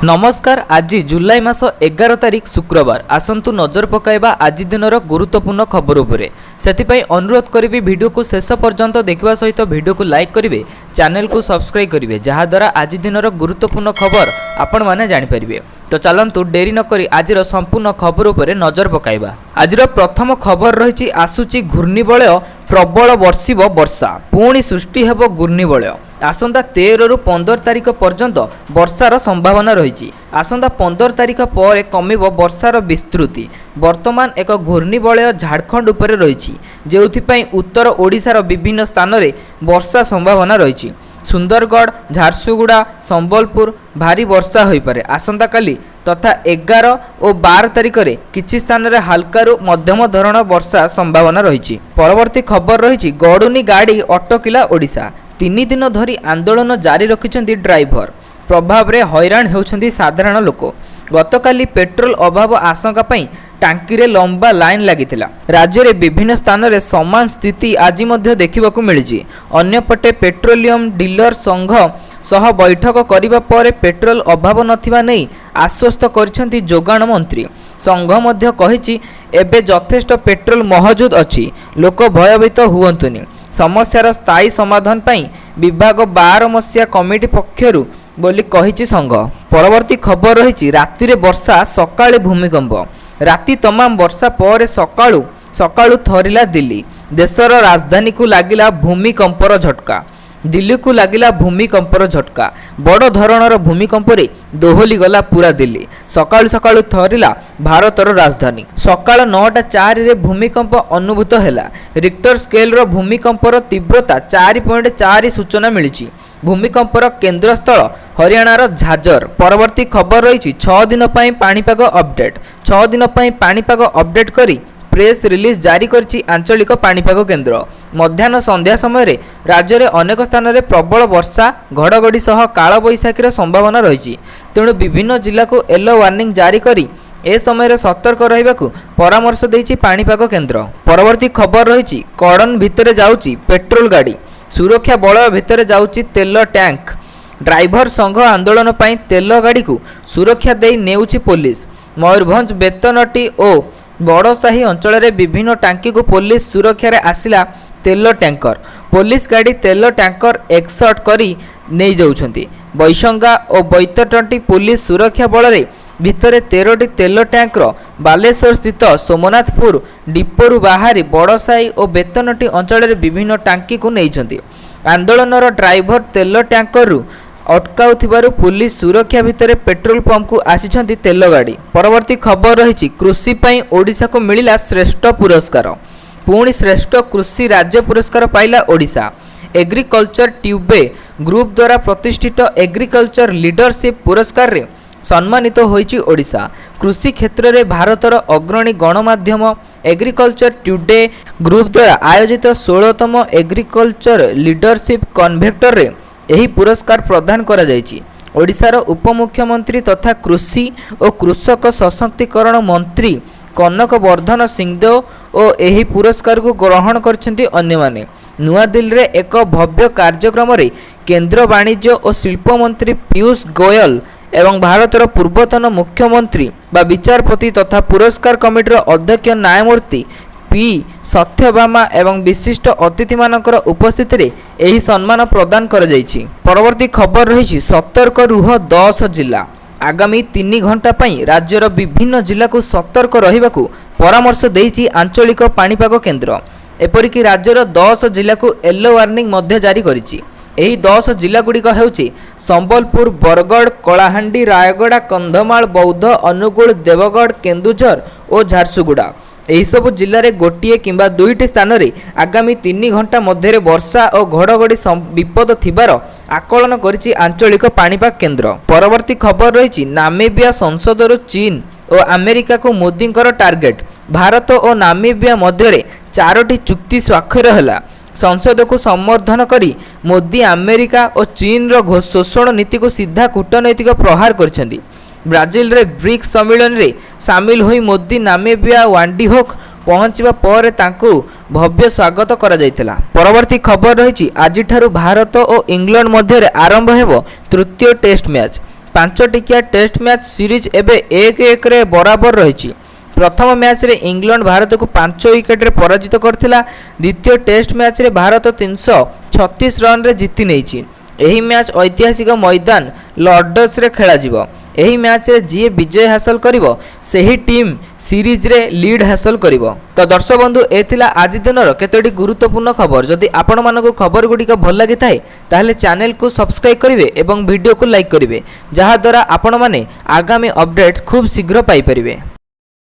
नमस्कार। आज जुलाई मास 11 तारिख शुक्रवार। आसंतु नजर पकाइबा आज दिनर गुरुत्वपूर्ण खबर उपरे। सेतिपई अनुरोध करिबी वीडियो को शेष पर्यंत देखिबा सहित वीडियो को लाइक करिवे, चैनल को सब्सक्राइब करिवे, जहा द्वारा आज दिनर गुरुत्वपूर्ण खबर आपण माने जानि परिबे। तो चलंतु डेरी न करी आजिर संपूर्ण खबर उपरे नजर पकाइबा। आजिर प्रथम खबर रहिछि आसुची घूर्णिबलय प्रबल वर्षिब वर्षा, पुणी सृष्टि हेबो घूर्णिबलय। आसंता 13 रु 15 तारिख पर्यंत वर्षार संभावना रही। आसंता 15 तारिख पर कमिब वर्षार विस्तृति। वर्तमान एक घूर्णिबलय झारखंड उपरे रही, जेउथिपई उत्तर ओडिशार विभिन्न स्थान में वर्षा संभावना रही। सुंदरगढ़, झारसुगुड़ा, संबलपुर भारी वर्षा हो पारे। आसंता काली तथा 11 और 12 तारिख में किछि स्थान में हल्का रु मध्यम धरण वर्षा संभावना रही। परवर्ती खबर रही गड़ुनी गाड़ी अटकिला ओडिशा। 3 दिन धरी आंदोलन जारी रखिछन्ति ड्राइवर। प्रभाव रे हैरान होउछन्ति साधारण लोक। गतकाली पेट्रोल अभाव आशंका पई टांकी रे लंबा लाइन लागिथिला। राज्य रे विभिन्न स्थान रे समान स्थिति आज मध्य देखिबाकू मिलिछि। अन्यपटे पेट्रोलियम डीलर संघ सह बैठक करिबा परे पेट्रोल अभाव नथिबा नै आश्वस्त करिछन्ति जोगाण मंत्री। संघ मध्य कहिछि एबे यथेष्ट पेट्रोल महजूद अछि, लोक भयभीत हुअन्तुनि। समस्यार स्थायी समाधान पाई विभाग 12 मसीहा कमिटी पक्षरु बोली कहिछि संघ। परवर्ती खबर रही राति रे वर्षा, सकाळे भूमिकंप। राति तमाम वर्षा पर सकाळु थरिला दिल्ली। देशर राजधानी को लागिला भूमिकंपर झटका। दिल्ली को लागिला भूमिकंपर झटका। बड़ धरणर भूमिकंप रे दोहली गला पूरा दिल्ली। सकाळु थरिला भारतर राजधानी। सकाळ 9:04 रे भूमिकंप अनुभूत हैला। रिक्टर स्केल रो भूमिकंपर तीव्रता 4.4 सूचना मिली। भूमिकंपर केन्द्रस्थल हरियाणार झाजर। परवर्ती खबर रही 6 दिन पई पाणीपाग अपडेट। 6 दिन पई पाणीपाग अपडेट करी प्रेस रिलीज जारी करछि आंचलिक पाणीपाग केन्द्र। मध्याह्न संध्या समय रे राज्य रे अनेक स्थान रे प्रबल वर्षा, घड़घड़ी सह काल बैशाखीर संभावना रही। तेणु विभिन्न जिला को येलो वार्निंग जारी करी ए समय सतर्क रहिबाकू परामर्श देछि पाणीपाग केन्द्र। परवर्ती खबर रही कड़न भितरे जाउछि पेट्रोल गाड़ी। सुरक्षा बलय भितरे जाउछि तेल टैंक। ड्राइवर संघ आंदोलन पई तेल गाड़ी को सुरक्षा देई नेउछि पुलिस। मयूरभंज बेतनटी और बड़साही अंचल रे विभिन्न टांकी को पुलिस सुरक्षा रे आसिला तेल टैंकर। पुलिस गाड़ी तेल टैंकर एक्सर्ट करी नहीं जाउछंती। बैशंगा और बैतरटंटी पुलिस सुरक्षा बल रे भितरे 13टी तेल टैंकर बालेश्वर स्थित सोमनाथपुर डिपोरु बाहरी बड़साही और बेतनटी अंचल रे विभिन्न टांकी को नहीं। आंदोलनर ड्राइवर तेल टैंकर रु अटकाउथिबारु पुलिस सुरक्षा भितर पेट्रोल पंप को आसिछंती तेल गाड़ी। परवर्ती खबर रही कृषि पई ओडिशा को मिलिला श्रेष्ठ पुरस्कार। पुणी श्रेष्ठ कृषि राज्य पुरस्कार पाइला ओडिशा। एग्रीकल्चर ट्यूबे ग्रुप द्वारा प्रतिष्ठित एग्रीकल्चर लीडरशिप पुरस्कार रे सम्मानित होइछि ओडिशा। कृषि क्षेत्र रे भारतर अग्रणी गणमाध्यम एग्रीकल्चर ट्यूडे ग्रुप द्वारा आयोजित 16तम एग्रीकल्चर लीडरशिप कन्वेक्टर रे एही पुरस्कार प्रदान करा जायछि। ओडिशार उपमुख्यमंत्री तथा कृषि और कृषक सशक्तिकरण मंत्री कनक वर्धन सिंहदेव और एही पुरस्कार को ग्रहण करछन्ति अन्य माने। नुआ दिल्ली रे एक भव्य कार्यक्रम रे केंद्र वाणिज्य और शिल्प मंत्री पीयूष गोयल एवं भारतर पूर्वतन मुख्यमंत्री बा विचारपति तथा पुरस्कार कमिटीर अध्यक्ष न्यायमूर्ति पी सत्यभामा एवं विशिष्ट अतिथि मानकर उपस्थिति रे एही सम्मान प्रदान कर जायछि। परवर्ती खबर रही सतर्क रुह 10 जिला। आगामी 3 घंटा पई राज्यर विभिन्न जिला को सतर्क रहिबाकू परामर्श देइछि आंचलिक पाणीपाग केन्द्र। एपरिकी राज्यर 10 जिला को येलो वार्निंग मध्य जारी करिछि। एही 10 जिला गुड़िक हेउछि संबलपुर, बरगढ़, कलाहांडी, रायगड़ा, कंधमाल, बौद्ध, अनुगुल, देवगढ़, केन्दुझर और झारसुगुड़ा। एही सब जिले में गोटे किंबा 2टी स्थान रे आगामी 3 घंटा मध्य वर्षा और घड़घड़ी विपद थिबार आकलन करिछि आंचलिक पाणीपाग केन्द्र। परवर्ती खबर रही नामीबिया संसदर चीन और अमेरिका को मोदींकर टार्गेट। भारत और नामीबिया मध्य 4टी चुक्ति स्वाक्षर हैला। संसद को समर्थन करी मोदी अमेरिका और चीन रो शोषण नीति को सीधा कूटनैतिक प्रहार करछन्ति। ब्राजिल रे ब्रिक्स सम्मेलन रे सामिल होई मोदी नामीबिया वांडीहोक पहुँचवा पर तांकु भव्य स्वागत करा जायतिला। परवर्ती खबर रही आज भारत और इंग्लैंड मध्य आरंभ हेबो तृतीय टेस्ट मैच। ପାଞ୍ଚ ଟିକିଆ ଟେଷ୍ଟ ମ୍ୟାଚ୍ ସିରିଜ୍ ଏବେ 1-1 ରେ ବରାବର ରହିଛି। ପ୍ରଥମ ମ୍ୟାଚ୍ରେ ଇଂଲଣ୍ଡ ଭାରତକୁ 5 ୱିକେଟ୍ରେ ପରାଜିତ କରିଥିଲା। ଦ୍ୱିତୀୟ ଟେଷ୍ଟ ମ୍ୟାଚ୍ରେ ଭାରତ 336 ରନ୍ରେ ଜିତି ନେଇଛି। ଏହି ମ୍ୟାଚ୍ ଐତିହାସିକ ମଇଦାନ ଲର୍ଡସରେ ଖେଳାଯିବ। ଏହି ମ୍ୟାଚ୍ରେ ଯିଏ ବିଜୟ ହାସଲ କରିବ ସେହି ଟିମ୍ ସିରିଜ୍ରେ ଲିଡ୍ ହାସଲ କରିବ। ତ ଦର୍ଶକ ବନ୍ଧୁ, ଏ ଥିଲା ଆଜି ଦିନର କେତୋଟି ଗୁରୁତ୍ୱପୂର୍ଣ୍ଣ ଖବର। ଯଦି ଆପଣମାନଙ୍କୁ ଖବରଗୁଡ଼ିକ ଭଲ ଲାଗିଥାଏ ତାହେଲେ ଚ୍ୟାନେଲକୁ ସବସ୍କ୍ରାଇବ୍ କରିବେ ଏବଂ ଭିଡ଼ିଓକୁ ଲାଇକ୍ କରିବେ, ଯାହାଦ୍ୱାରା ଆପଣମାନେ ଆଗାମୀ ଅପଡେଟ୍ ଖୁବ୍ ଶୀଘ୍ର ପାଇପାରିବେ।